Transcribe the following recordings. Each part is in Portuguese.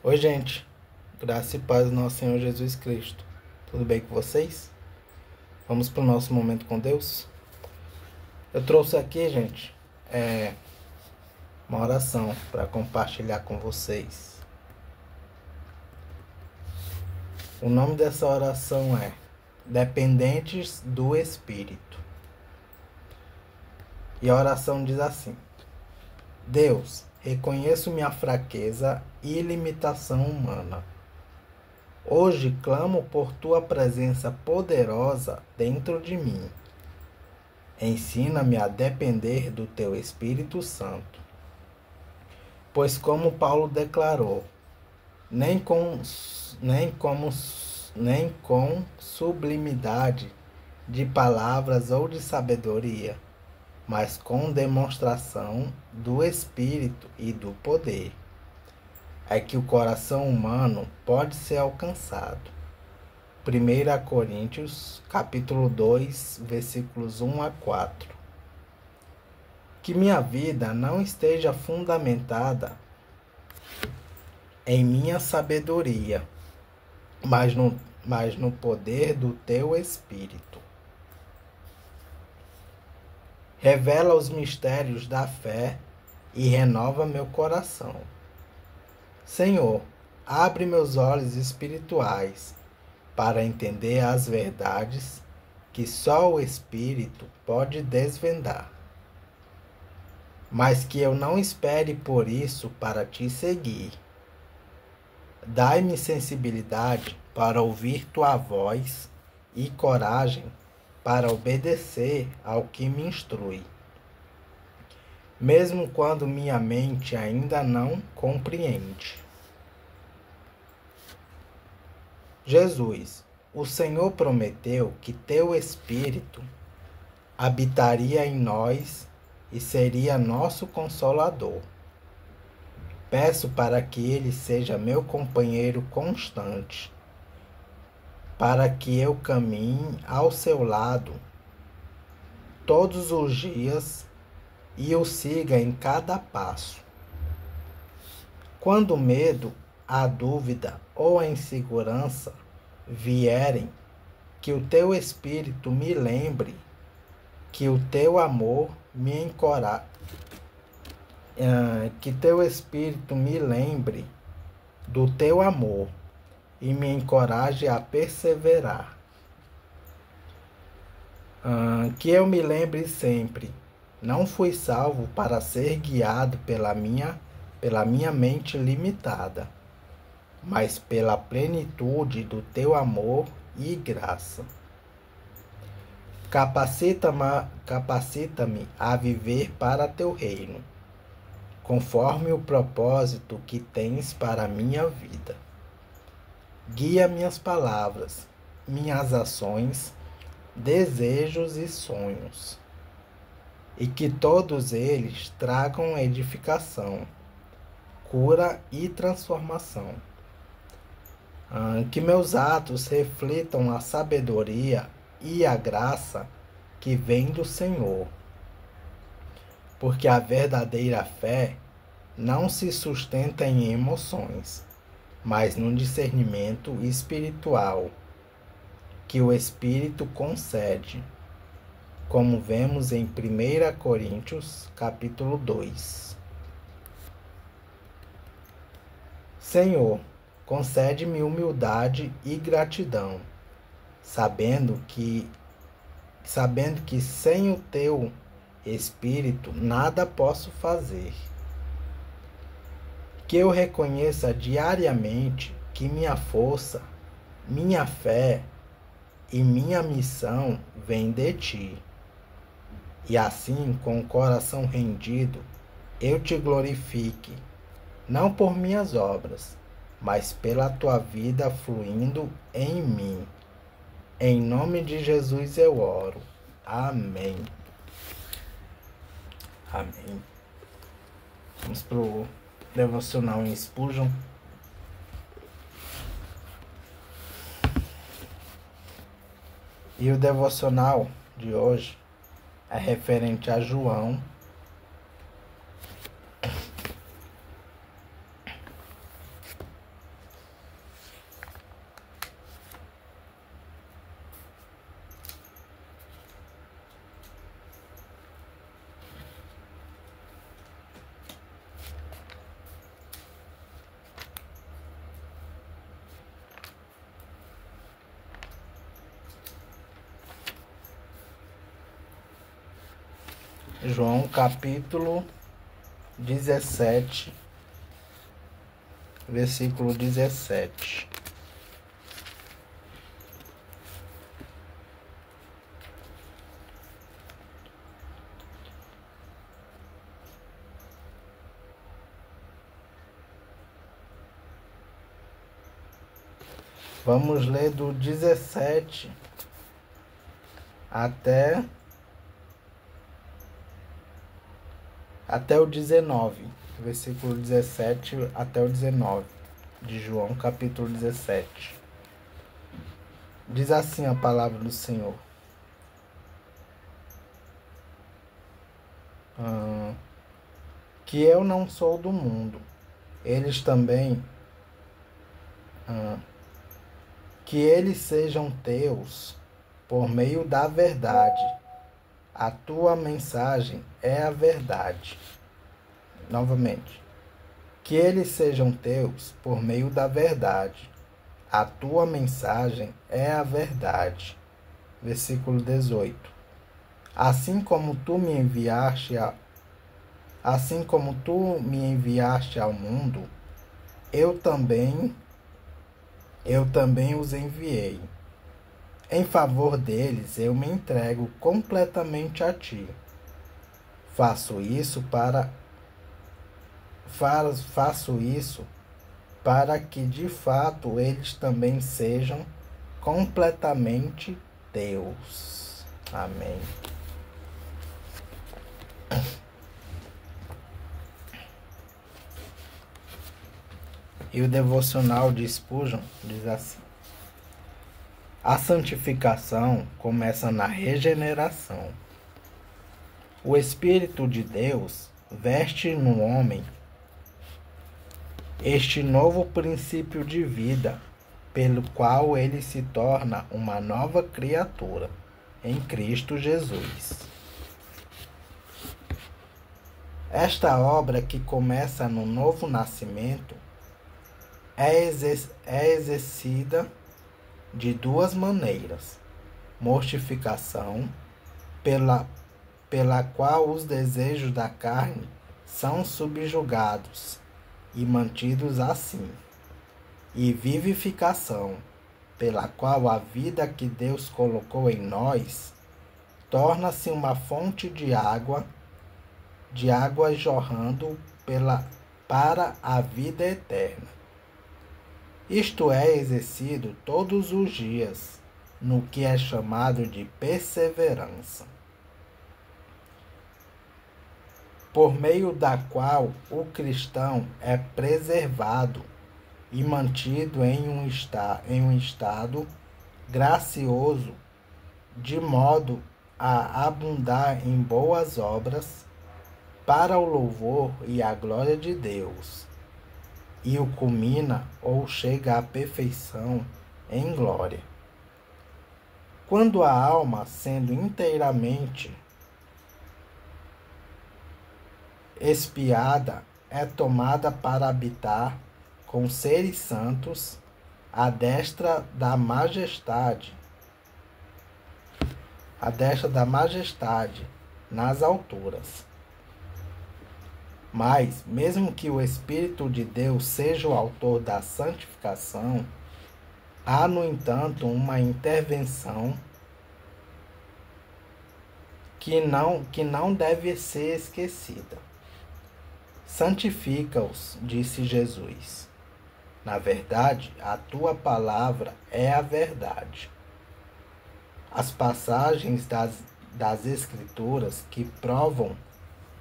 Oi, gente. Graça e paz do nosso Senhor Jesus Cristo. Tudo bem com vocês? Vamos para o nosso momento com Deus? Eu trouxe aqui, gente, uma oração para compartilhar com vocês. O nome dessa oração é Dependentes do Espírito. E a oração diz assim: Deus, reconheço minha fraqueza e limitação humana. Hoje clamo por tua presença poderosa dentro de mim. Ensina-me a depender do teu Espírito Santo. Pois como Paulo declarou, nem com sublimidade de palavras ou de sabedoria, mas com demonstração do Espírito e do poder, é que o coração humano pode ser alcançado. 1 Coríntios, capítulo 2, versículos 1 a 4. Que minha vida não esteja fundamentada em minha sabedoria, mas no poder do teu Espírito. Revela os mistérios da fé e renova meu coração. Senhor, abre meus olhos espirituais para entender as verdades que só o Espírito pode desvendar. Mas que eu não espere por isso para te seguir. Dai-me sensibilidade para ouvir tua voz e coragem para obedecer ao que me instrui, mesmo quando minha mente ainda não compreende. Jesus, o Senhor prometeu que teu Espírito habitaria em nós e seria nosso consolador. Peço para que ele seja meu companheiro constante, para que eu caminhe ao seu lado todos os dias e o siga em cada passo. Quando o medo, a dúvida ou a insegurança vierem, que o teu Espírito me lembre que o teu amor me encoraje. Que teu Espírito me lembre do teu amor e me encoraje a perseverar. Que eu me lembre sempre, não fui salvo para ser guiado pela minha mente limitada, mas pela plenitude do teu amor e graça. Capacita-me a viver para teu reino, conforme o propósito que tens para a minha vida. Guia minhas palavras, minhas ações, desejos e sonhos, e que todos eles tragam edificação, cura e transformação. Que meus atos reflitam a sabedoria e a graça que vem do Senhor, porque a verdadeira fé não se sustenta em emoções, mas no discernimento espiritual que o Espírito concede, como vemos em 1 Coríntios, capítulo 2. Senhor, concede-me humildade e gratidão, sabendo que sem o teu Espírito nada posso fazer. Que eu reconheça diariamente que minha força, minha fé e minha missão vem de ti. E assim, com o coração rendido, eu te glorifique, não por minhas obras, mas pela tua vida fluindo em mim. Em nome de Jesus eu oro. Amém. Amém. Vamos para o devocional em Spurgeon. E o devocional de hoje é referente a João João capítulo 17, versículo 17. Vamos ler do 17 até o 19. Versículo 17 até o 19 de João, capítulo 17. Diz assim a palavra do Senhor. Que eu não sou do mundo, eles também, que eles sejam teus por meio da verdade. A tua mensagem é a verdade. Novamente. Que eles sejam teus por meio da verdade. A tua mensagem é a verdade. Versículo 18. Assim como tu me enviaste ao mundo, eu também os enviei. Em favor deles, eu me entrego completamente a ti. Faço isso para que de fato eles também sejam completamente teus. Amém. E o devocional de Spurgeon diz assim: a santificação começa na regeneração. O Espírito de Deus veste no homem este novo princípio de vida, pelo qual ele se torna uma nova criatura em Cristo Jesus. Esta obra, que começa no novo nascimento, é exercida de duas maneiras: mortificação, pela qual os desejos da carne são subjugados e mantidos assim, e vivificação, pela qual a vida que Deus colocou em nós torna-se uma fonte de água jorrando para a vida eterna. Isto é exercido todos os dias, no que é chamado de perseverança, por meio da qual o cristão é preservado e mantido em um estado gracioso, de modo a abundar em boas obras, para o louvor e a glória de Deus, e o culmina ou chega à perfeição em glória. Quando a alma, sendo inteiramente expiada, é tomada para habitar com seres santos à destra da majestade nas alturas. Mas, mesmo que o Espírito de Deus seja o autor da santificação, há, no entanto, uma intervenção que não deve ser esquecida. Santifica-os, disse Jesus. Na verdade, a tua palavra é a verdade. As passagens das Escrituras que provam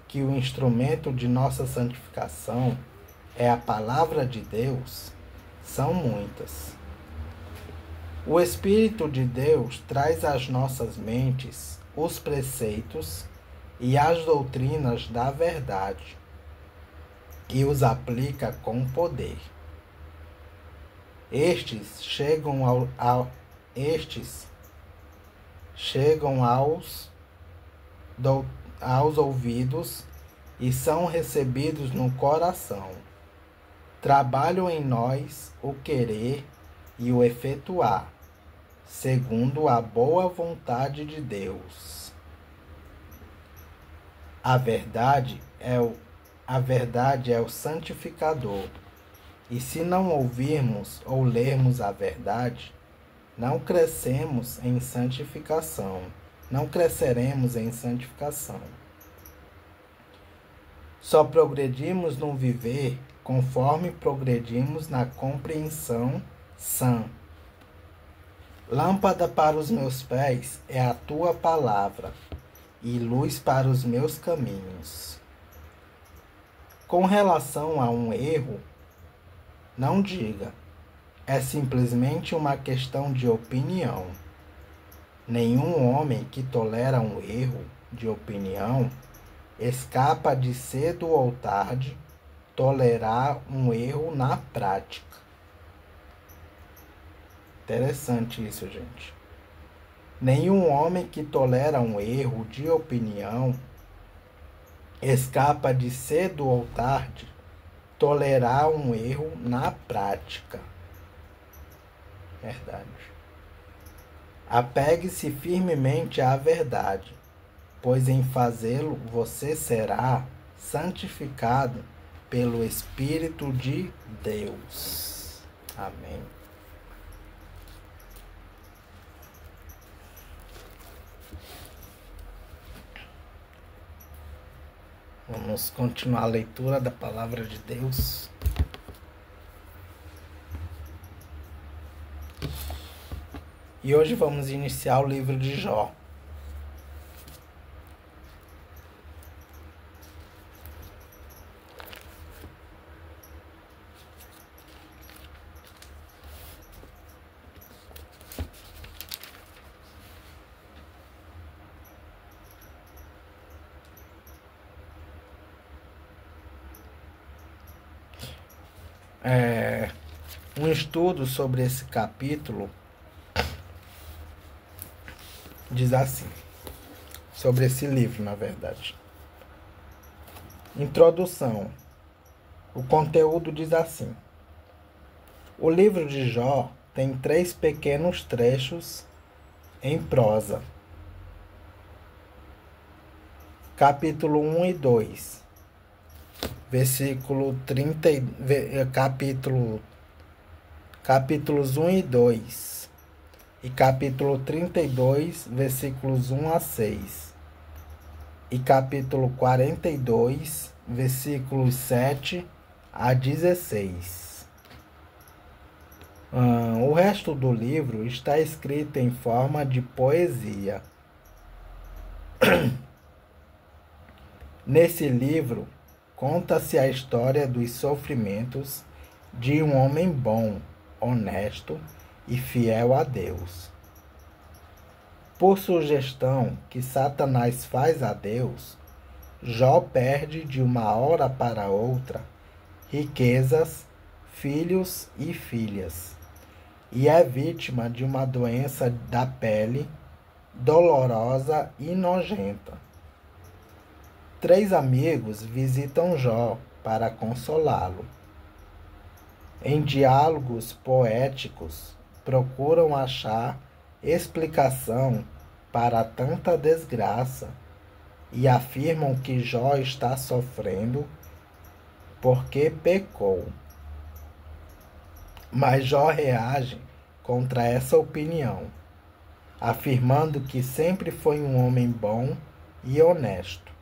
que o instrumento de nossa santificação é a palavra de Deus são muitas. O Espírito de Deus traz às nossas mentes os preceitos e as doutrinas da verdade e os aplica com poder. Estes chegam aos ouvidos e são recebidos no coração. Trabalham em nós o querer e o efetuar, segundo a boa vontade de Deus. A verdade é o santificador. E se não ouvirmos ou lermos a verdade, não cresceremos em santificação. Só progredimos no viver conforme progredimos na compreensão sã. Lâmpada para os meus pés é a tua palavra, e luz para os meus caminhos. Com relação a um erro, não diga, é simplesmente uma questão de opinião. Nenhum homem que tolera um erro de opinião escapa de cedo ou tarde tolerar um erro na prática. Interessante isso, gente. Nenhum homem que tolera um erro de opinião escapa de cedo ou tarde tolerar um erro na prática. Verdade. Apegue-se firmemente à verdade, pois em fazê-lo você será santificado pelo Espírito de Deus. Amém. Vamos continuar a leitura da palavra de Deus. E hoje vamos iniciar o livro de Jó. Um estudo sobre esse capítulo diz assim, sobre esse livro, na verdade. Introdução. O conteúdo diz assim: o livro de Jó tem 3 pequenos trechos em prosa. Capítulo 1 e 2. Versículo 30, capítulos 1 e 2 e capítulo 32, versículos 1 a 6 e capítulo 42, versículos 7 a 16. O resto do livro está escrito em forma de poesia. Nesse livro, conta-se a história dos sofrimentos de um homem bom, honesto e fiel a Deus. Por sugestão que Satanás faz a Deus, Jó perde de uma hora para outra riquezas, filhos e filhas, e é vítima de uma doença da pele dolorosa e nojenta. 3 amigos visitam Jó para consolá-lo. Em diálogos poéticos, procuram achar explicação para tanta desgraça e afirmam que Jó está sofrendo porque pecou. Mas Jó reage contra essa opinião, afirmando que sempre foi um homem bom e honesto.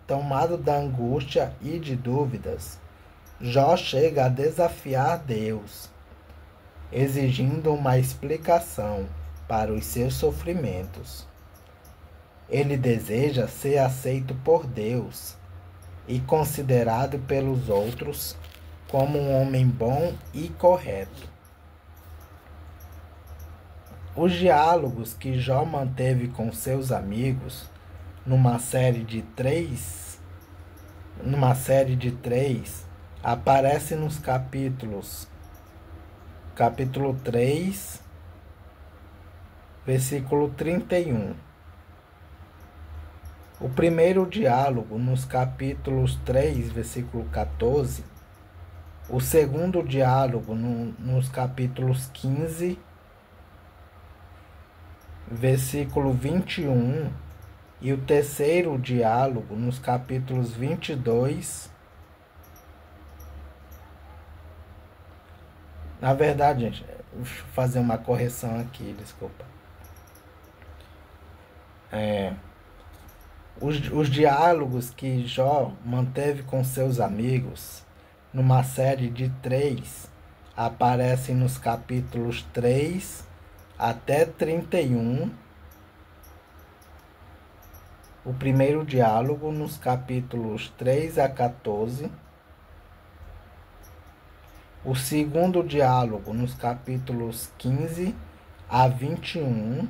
Tomado da angústia e de dúvidas, Jó chega a desafiar Deus, exigindo uma explicação para os seus sofrimentos. Ele deseja ser aceito por Deus e considerado pelos outros como um homem bom e correto. Os diálogos que Jó manteve com seus amigos numa série de três, aparecem nos capítulo 3, versículo 31. O primeiro diálogo nos capítulos 3, versículo 14. O segundo diálogo nos capítulos 15 versículo 21, e o terceiro diálogo nos capítulos 22. Na verdade, gente, deixa eu fazer uma correção aqui, desculpa. Os diálogos que Jó manteve com seus amigos, numa série de 3, aparecem nos capítulos 3 até 31. O primeiro diálogo nos capítulos 3 a 14. O segundo diálogo nos capítulos 15 a 21.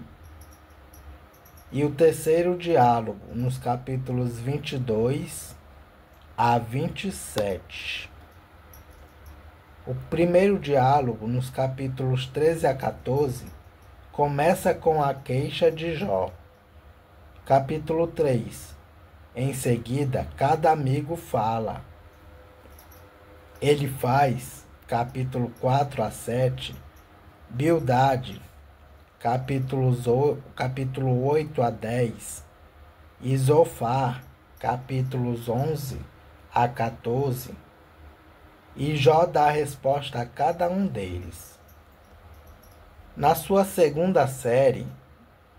E o terceiro diálogo nos capítulos 22 a 27. O primeiro diálogo nos capítulos 13 a 14 começa com a queixa de Jó. Capítulo 3. Em seguida, cada amigo fala. Ele faz, capítulo 4 a 7, Bildade, capítulo 8 a 10, e Zofar, capítulos 11 a 14, e Jó dá resposta a cada um deles. Na sua segunda série,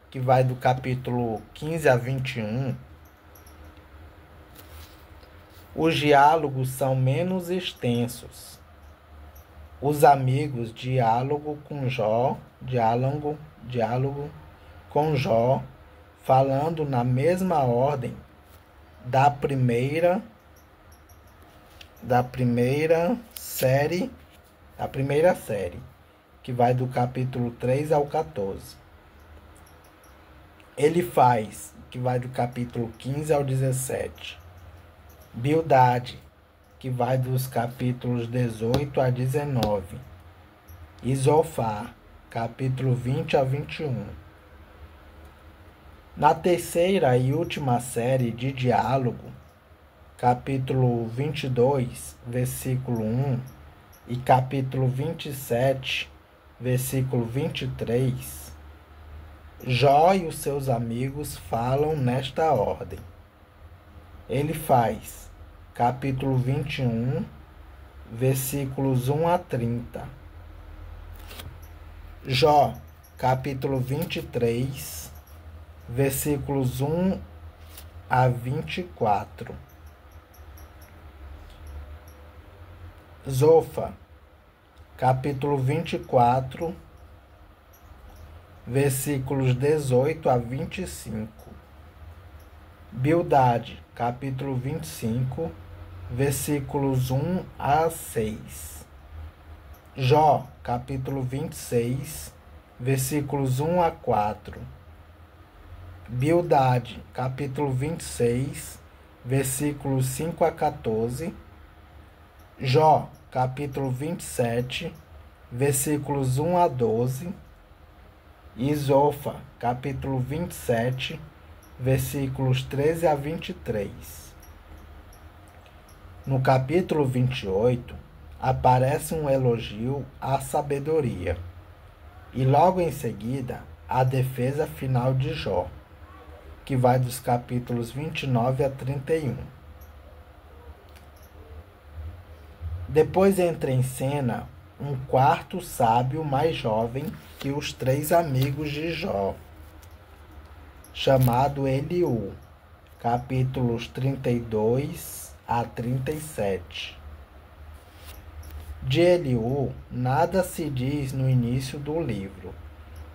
que vai do capítulo 15 a 21, os diálogos são menos extensos. Os amigos diálogo com Jó, falando na mesma ordem da primeira série, que vai do capítulo 3 ao 14. Ele faz, que vai do capítulo 15 ao 17. Bildade, que vai dos capítulos 18 a 19. E Zofar, capítulo 20 a 21. Na terceira e última série de diálogo, capítulo 22, versículo 1, e capítulo 27, versículo 23, Jó e os seus amigos falam nesta ordem. Ele faz, capítulo 21, versículos 1 a 30. Jó, capítulo 23, versículos 1 a 24. Zofa, capítulo 24, versículos 18 a 25. Bildade, capítulo 25, versículos 1 a 6. Jó, capítulo 26, versículos 1 a 4. Bildade, capítulo 26, versículos 5 a 14. Jó, capítulo 27, versículos 1 a 12. E Zofa, capítulo 27, versículos 13 a 23. No capítulo 28, aparece um elogio à sabedoria, e logo em seguida, a defesa final de Jó, que vai dos capítulos 29 a 31. Depois entra em cena um quarto sábio mais jovem que os 3 amigos de Jó, chamado Eliú, capítulos 32 a 37. De Eliú nada se diz no início do livro,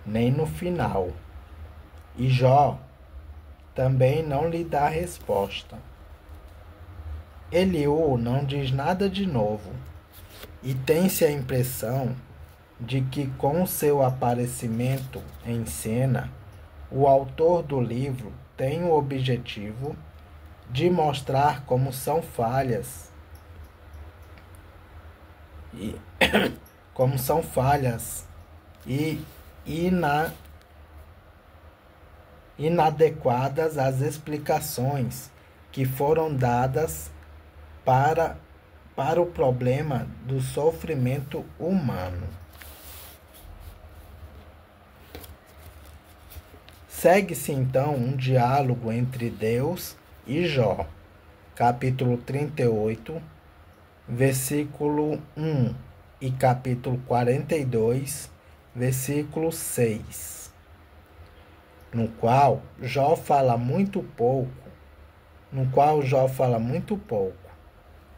nem no final, e Jó também não lhe dá resposta. Eliú não diz nada de novo, e tem-se a impressão de que com seu aparecimento em cena, o autor do livro tem o objetivo de mostrar como são falhas e inadequadas as explicações que foram dadas para o problema do sofrimento humano. Segue-se então um diálogo entre Deus e Jó, capítulo 38, versículo 1 e capítulo 42, versículo 6, no qual Jó fala muito pouco,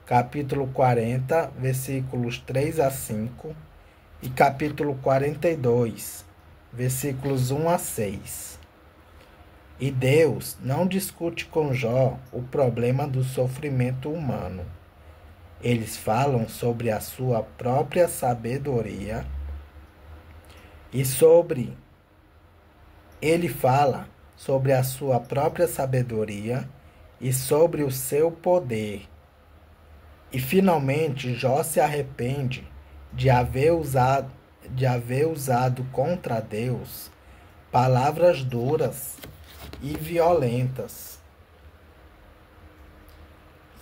capítulo 40, versículos 3 a 5 e capítulo 42, versículos 1 a 6. E Deus não discute com Jó o problema do sofrimento humano. Eles falam sobre a sua própria sabedoria ele fala sobre a sua própria sabedoria e sobre o seu poder. E finalmente Jó se arrepende de haver usado contra Deus palavras duras e violentas,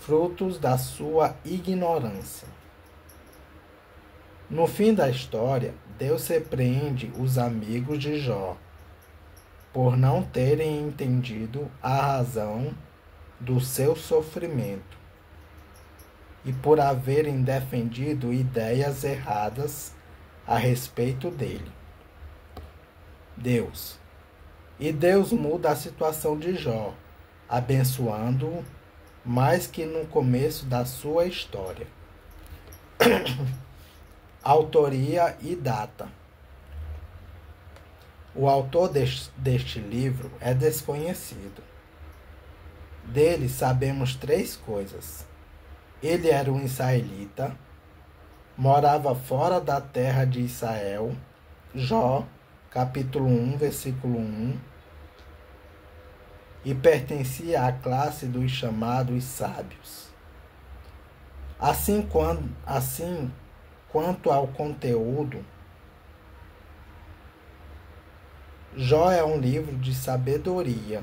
frutos da sua ignorância. No fim da história, Deus repreende os amigos de Jó por não terem entendido a razão do seu sofrimento e por haverem defendido ideias erradas a respeito dele. Deus muda a situação de Jó, abençoando-o mais que no começo da sua história. Autoria e data. O autor deste livro é desconhecido. Dele sabemos 3 coisas. Ele era um israelita, morava fora da terra de Israel, Jó, capítulo 1, versículo 1, e pertencia à classe dos chamados sábios. Assim quanto ao conteúdo, Jó é um livro de sabedoria.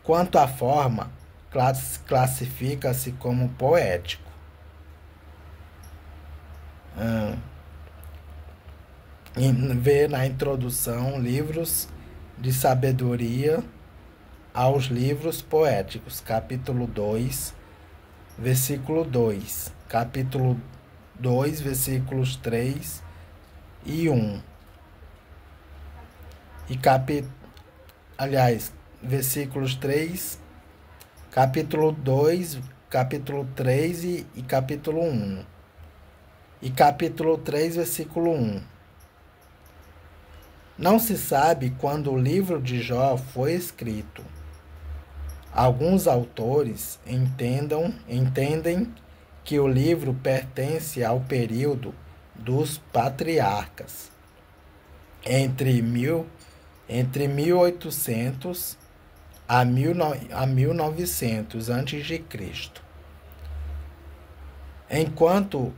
Quanto à forma, classifica-se como poético. Vê na introdução livros de sabedoria aos livros poéticos, capítulo 2, versículo 2, capítulo 2, versículos 3 e 1. Versículos 3, capítulo 2, capítulo 3 e capítulo 1. E capítulo 3, versículo 1. Não se sabe quando o livro de Jó foi escrito. Alguns autores entendem que o livro pertence ao período dos patriarcas, entre 1800 a 1900 a.C. Enquanto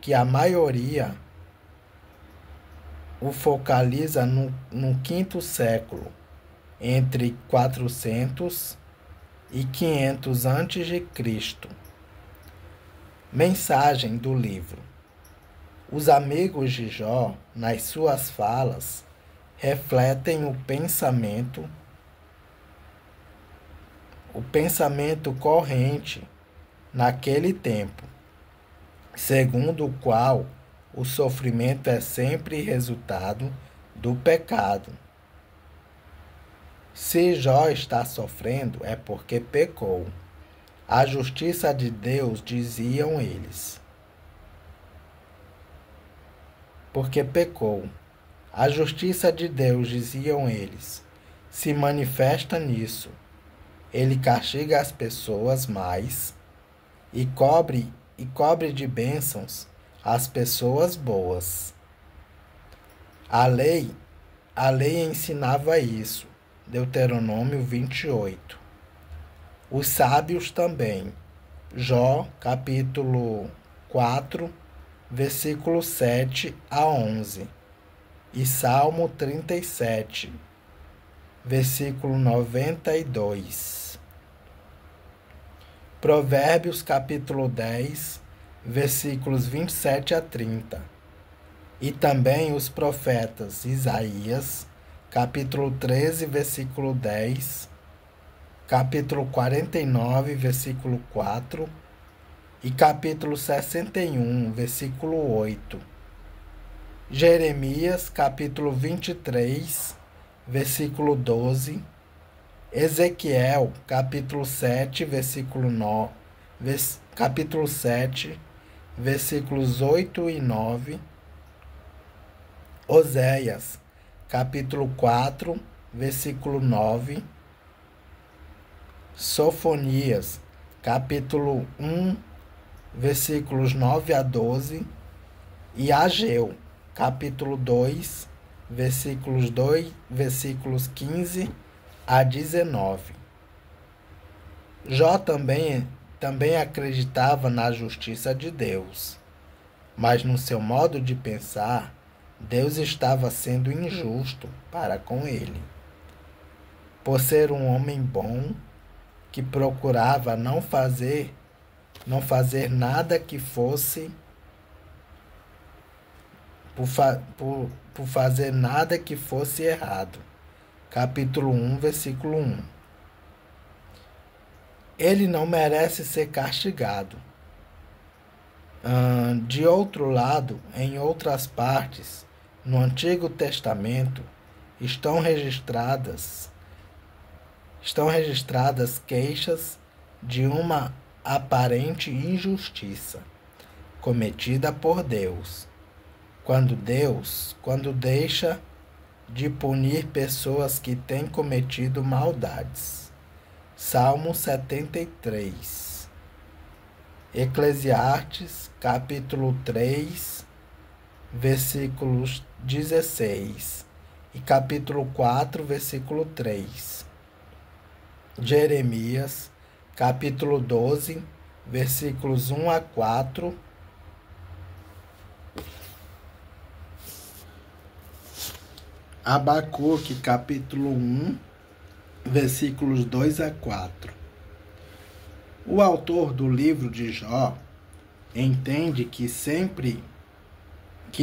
que a maioria o focaliza no 5º século, entre 400 e 500 a.C. Mensagem do livro. Os amigos de Jó, nas suas falas, refletem o pensamento corrente naquele tempo, segundo o qual o sofrimento é sempre resultado do pecado. Se Jó está sofrendo, é porque pecou. A justiça de Deus, diziam eles. Porque pecou. A justiça de Deus, diziam eles, se manifesta nisso. Ele castiga as pessoas mais e cobre de bênçãos as pessoas boas. A lei ensinava isso. Deuteronômio 28. Os sábios também. Jó, capítulo 4, versículo 7 a 11. E Salmo 37, versículo 92. Provérbios capítulo 10, versículos 27 a 30. E também os profetas Isaías, capítulo 13, versículo 10, capítulo 49, versículo 4 e capítulo 61, versículo 8. Jeremias, capítulo 23, versículo 12. Ezequiel, capítulo 7, versículo 9, capítulo 7, versículos 8 e 9. Oséias, capítulo 4, versículo 9. Sofonias, capítulo 1, versículos 9 a 12. E Ageu, capítulo 2, versículos 15 a 19. Jó também acreditava na justiça de Deus, mas no seu modo de pensar, Deus estava sendo injusto para com ele. Por ser um homem bom, que procurava não fazer nada que fosse por fazer nada que fosse errado. Capítulo 1, versículo 1. Ele não merece ser castigado. De outro lado, em outras partes, no Antigo Testamento, estão registradas queixas de uma aparente injustiça cometida por Deus, quando deixa de punir pessoas que têm cometido maldades. Salmo 73. Eclesiastes, capítulo 3, versículos 16 e capítulo 4, versículo 3. Jeremias, capítulo 12, versículos 1 a 4. Abacuque, capítulo 1, versículos 2 a 4. O autor do livro de Jó entende que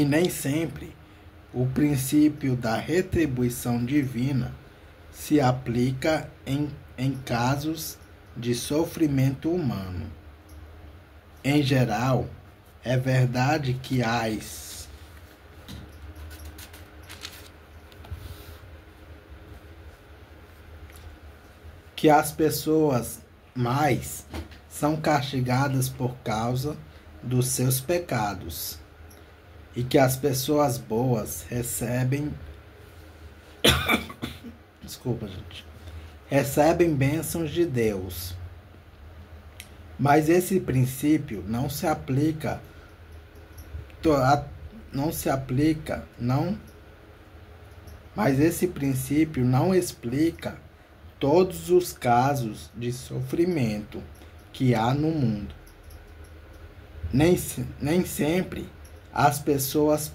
nem sempre o princípio da retribuição divina se aplica em casos de sofrimento humano. Em geral, é verdade que as pessoas mais são castigadas por causa dos seus pecados e que as pessoas boas recebem bênçãos de Deus. Mas esse princípio não explica todos os casos de sofrimento que há no mundo. Nem sempre as pessoas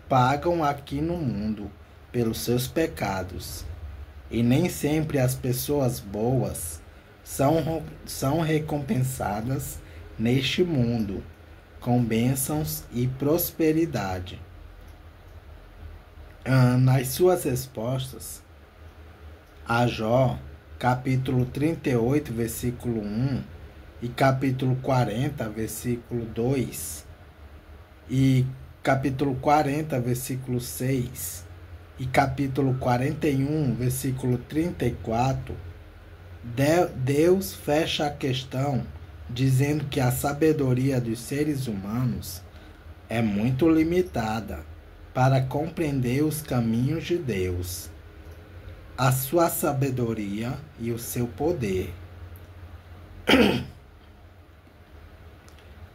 pagam aqui no mundo pelos seus pecados. E nem sempre as pessoas boas são recompensadas neste mundo com bênçãos e prosperidade. Nas suas respostas a Jó, capítulo 38, versículo 1 e capítulo 40, versículo 2 e capítulo 40, versículo 6 e capítulo 41, versículo 34, Deus fecha a questão dizendo que a sabedoria dos seres humanos é muito limitada para compreender os caminhos de Deus, a sua sabedoria e o seu poder.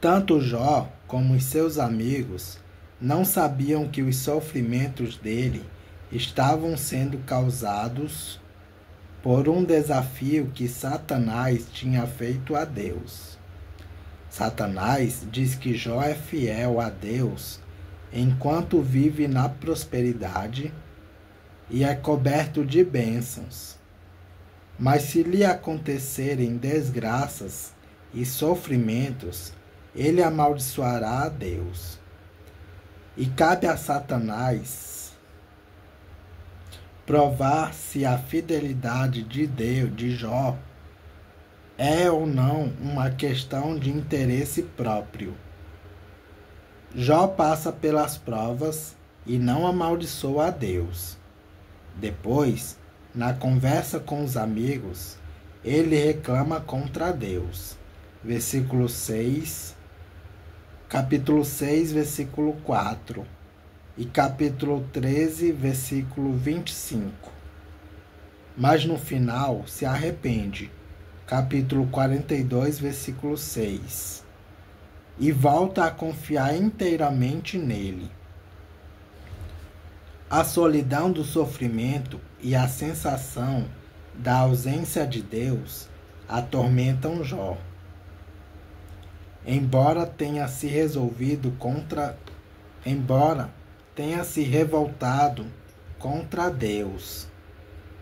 Tanto Jó como os seus amigos não sabiam que os sofrimentos dele estavam sendo causados por um desafio que Satanás tinha feito a Deus. Satanás diz que Jó é fiel a Deus enquanto vive na prosperidade e é coberto de bênçãos. Mas se lhe acontecerem desgraças e sofrimentos, ele amaldiçoará a Deus. E cabe a Satanás provar se a fidelidade de Deus, de Jó, é ou não uma questão de interesse próprio. Jó passa pelas provas e não amaldiçoa a Deus. Depois, na conversa com os amigos, ele reclama contra Deus. Versículo 6, capítulo 6, versículo 4 e capítulo 13, versículo 25. Mas no final se arrepende. Capítulo 42, versículo 6. E volta a confiar inteiramente nele. A solidão do sofrimento e a sensação da ausência de Deus atormentam Jó. Embora tenha se revoltado contra Deus,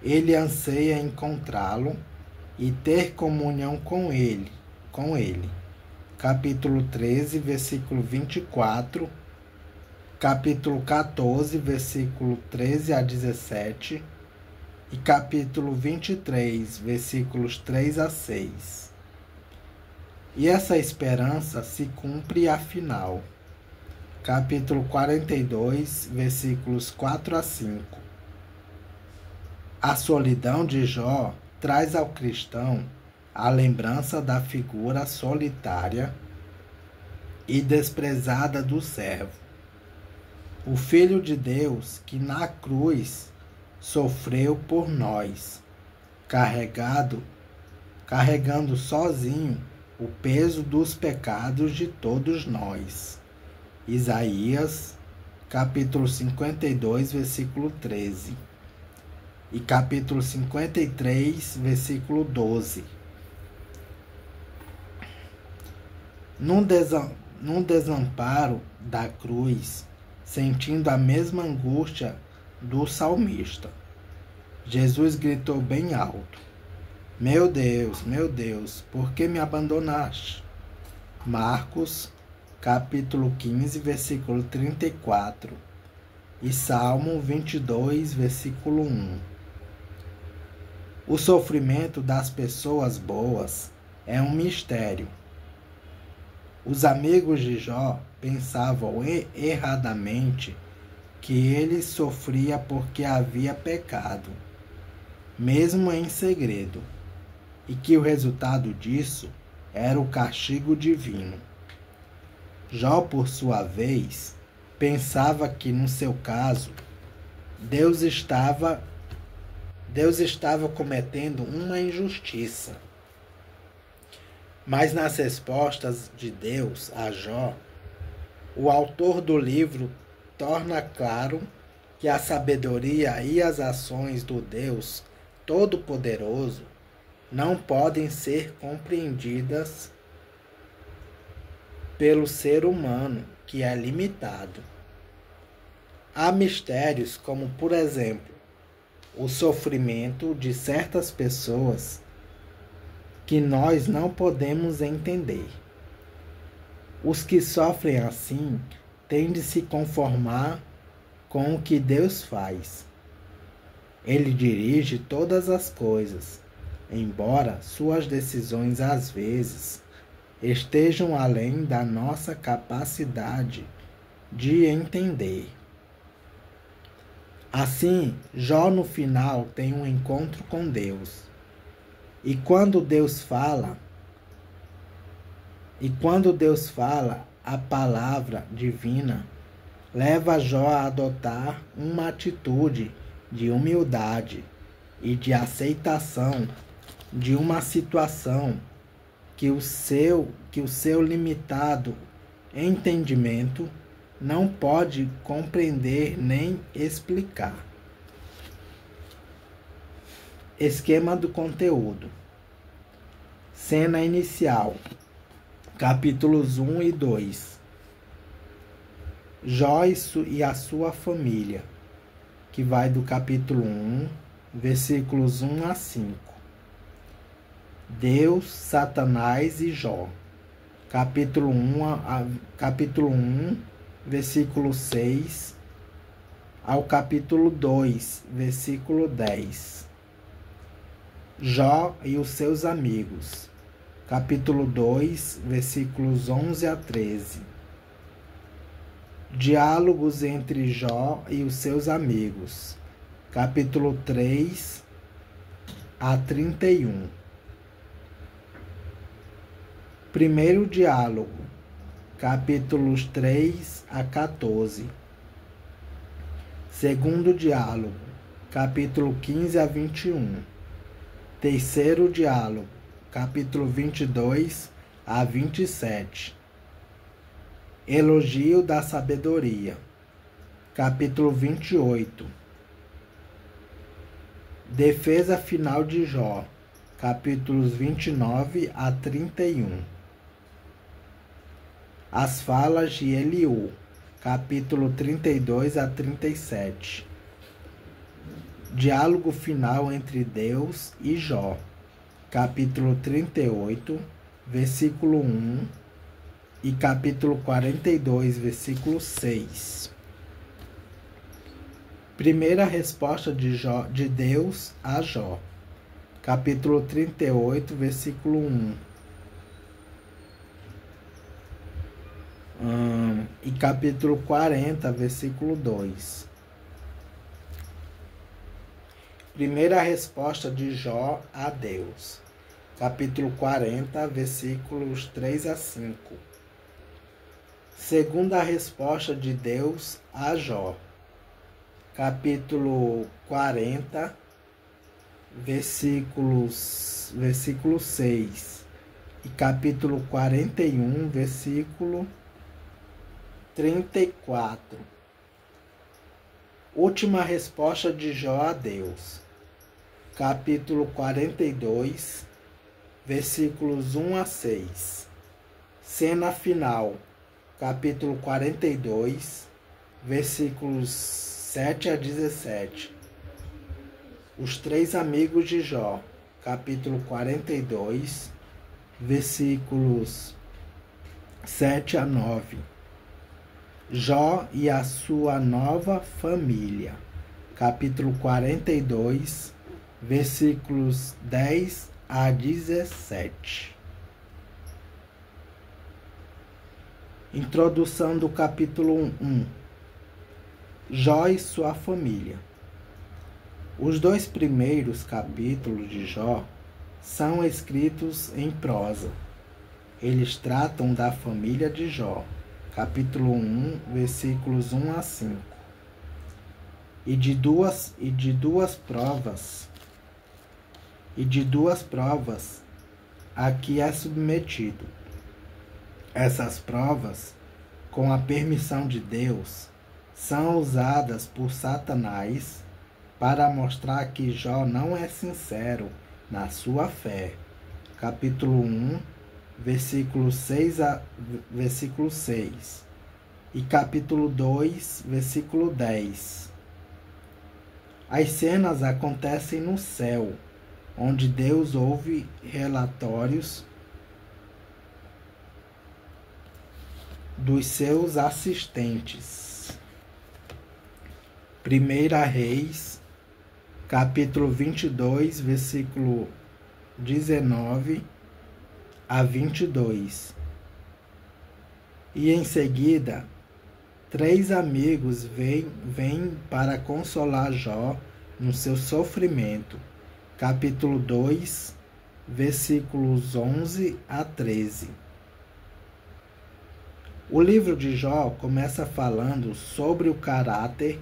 ele anseia encontrá-lo e ter comunhão com ele. Capítulo 13, versículo 24, capítulo 14, versículo 13 a 17 e capítulo 23, versículos 3 a 6. E essa esperança se cumpre afinal. Capítulo 42, versículos 4 a 5. A solidão de Jó traz ao cristão a lembrança da figura solitária e desprezada do servo, o Filho de Deus que na cruz sofreu por nós, carregando sozinho o peso dos pecados de todos nós. Isaías, capítulo 52, versículo 13 e capítulo 53, versículo 12. Num desamparo da cruz, sentindo a mesma angústia do salmista, Jesus gritou bem alto: meu Deus, por que me abandonaste? Marcos, capítulo 15, versículo 34 e Salmo 22, versículo 1. O sofrimento das pessoas boas é um mistério. Os amigos de Jó pensavam erradamente que ele sofria porque havia pecado, mesmo em segredo, e que o resultado disso era o castigo divino. Jó, por sua vez, pensava que, no seu caso, Deus estava cometendo uma injustiça. Mas nas respostas de Deus a Jó, o autor do livro torna claro que a sabedoria e as ações do Deus Todo-Poderoso não podem ser compreendidas pelo ser humano, que é limitado. Há mistérios como, por exemplo, o sofrimento de certas pessoas que nós não podemos entender. Os que sofrem assim têm de se conformar com o que Deus faz. Ele dirige todas as coisas, embora suas decisões às vezes estejam além da nossa capacidade de entender. Assim, Jó no final tem um encontro com Deus. E quando Deus fala, a palavra divina leva Jó a adotar uma atitude de humildade e de aceitação de uma situação que o seu limitado entendimento não pode compreender nem explicar. Esquema do conteúdo. Cena inicial. Capítulos 1 e 2. Jó e a sua família, que vai do capítulo 1, versículos 1 a 5. Deus, Satanás e Jó. Capítulo 1, versículo 6 ao capítulo 2, versículo 10. Jó e os seus amigos. Capítulo 2, versículos 11 a 13. Diálogos entre Jó e os seus amigos. Capítulo 3 a 31. Primeiro diálogo, capítulos 3 a 14. Segundo diálogo, capítulo 15 a 21. Terceiro diálogo, capítulo 22 a 27. Elogio da sabedoria, capítulo 28. Defesa final de Jó, capítulos 29 a 31. As falas de Eliú, capítulo 32 a 37. Diálogo final entre Deus e Jó, capítulo 38, versículo 1 e capítulo 42, versículo 6. Primeira resposta de Deus a Jó, capítulo 38, versículo 1. E capítulo 40, versículo 2. Primeira resposta de Jó a Deus, capítulo 40, versículos 3 a 5. Segunda resposta de Deus a Jó, capítulo 40, versículo 6 e capítulo 41, versículo 34. Última resposta de Jó a Deus, capítulo 42, versículos 1 a 6. Cena final, capítulo 42, versículos 7 a 17. Os três amigos de Jó, capítulo 42, versículos 7 a 9. Jó e a sua nova família, capítulo 42, versículos 10 a 17. Introdução do capítulo 1. Jó e sua família. Os dois primeiros capítulos de Jó são escritos em prosa. Eles tratam da família de Jó, capítulo 1, versículos 1 a 5. E de duas provas a que é submetido. Essas provas, com a permissão de Deus, são usadas por Satanás para mostrar que Jó não é sincero na sua fé. Capítulo 1, versículo 6 e capítulo 2, versículo 10. As cenas acontecem no céu, onde Deus ouve relatórios dos seus assistentes. 1 Reis, capítulo 22, versículo 19 a 22. E em seguida, três amigos vêm para consolar Jó no seu sofrimento. Capítulo 2, versículos 11 a 13. O livro de Jó começa falando sobre o caráter,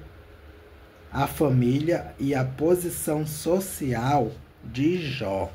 a família e a posição social de Jó.